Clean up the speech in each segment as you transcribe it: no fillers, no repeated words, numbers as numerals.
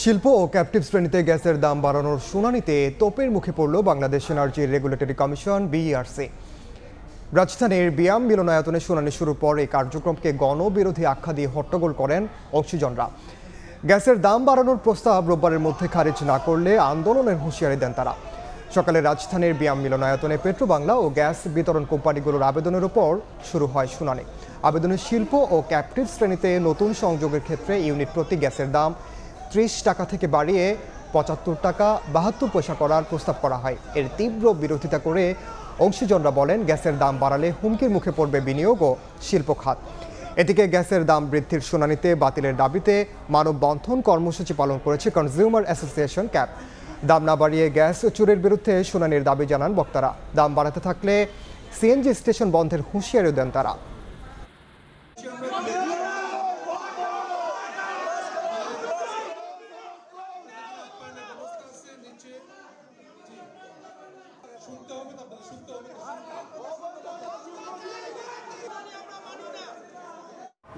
শিল্প ও ক্যাপটিভ শ্রেণীতে গ্যাসের দাম বাড়ানোর শুনানিতে তোপের মুখে পড়ল Bangladesh energy regulatory commission BERC. রাজধানীর বিয়াম মিলনায়তনে শুনানি শুরুর পর এই কার্যক্রমকে গণবিরোধী আখ্যা দিয়ে হট্টগোল করেন অংশীজনরা। গ্যাসের দাম বাড়ানোর প্রস্তাব রোববারের মধ্যে খারিজ না করলে আন্দোলনের হুঁশিয়ারি দেন তারা। সকালে রাজধানীর বিয়াম মিলনায়তনে পেট্রোবাংলা ও গ্যাস বিতরণ কোম্পানিগুলোর আবেদনের উপর শুরু হয় শুনানি। আবেদনের শিল্প ও ক্যাপটিভ শ্রেণীতে নতুন সংযোগের ক্ষেত্রে ইউনিট প্রতি গ্যাসের দাম 30 টাকা থেকে বাড়িয়ে 75 টাকা 72 পয়সা করার প্রস্তাব করা হয়। এর তীব্র বিরোধিতা করে অংশীজনরা বলেন, গ্যাসের দাম বাড়ালে হুমকির মুখে পড়বে বিনিয়োগ ও শিল্প খাত। এদিকে গ্যাসের দাম বৃদ্ধির শুনানিতে বাতিলের দাবিতে মানববন্ধন কর্মসূচি পালন করেছে কনজিউমার অ্যাসোসিয়েশন ক্যাপ। দাম না বাড়িয়ে গ্যাস চুরির বিরুদ্ধে শুনানির দাবি জানান বক্তারা। দাম বাড়াতে থাকলে সিএনজি স্টেশন বন্ধের হুঁশিয়ারিও দেন তারা।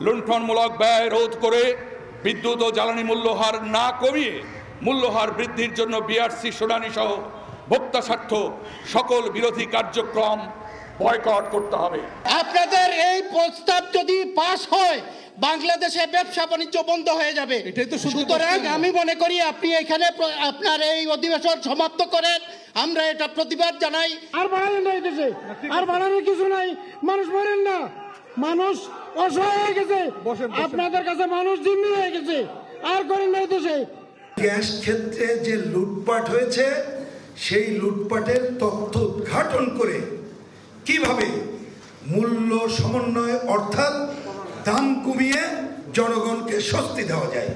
লুণ্ঠনমূলক ব্যয় রোধ করে বিদ্যুৎ ও জ্বালানি মূল্যহার না কমিয়ে মূল্যহার বৃদ্ধির জন্য বিআরসি শুনানি সহ ভোক্তা স্বার্থ সকল বিরোধী কার্যক্রম বয়কট করতে হবে। আপনাদের এই প্রস্তাব যদি পাস হয়, বাংলাদেশে ব্যবসা বাণিজ্য বন্ধ হয়ে যাবে। সুতরাং আমি মনে করি আপনি এখানে আপনার এই অধিবেশন সমাপ্ত করেন। আমরা এটা প্রতিবাদ জানাই। আর বাড়ানো নাই দেশে, আর বাড়ানোর কিছু নাই। মানুষ মরেন না, মানুষ অসহায় হয়ে গেছে। আপনাদের কাছে মানুষ জিম্মি হয়ে গেছে, আর করেন নাই দেশে। গ্যাস ক্ষেত্রে যে লুটপাট হয়েছে, সেই লুটপাটের তথ্য উদ্ঘাটন করে কিভাবে মূল্য সমন্বয় অর্থাৎ দাম কমিয়ে জনগণকে স্বস্তি দেওয়া যায়।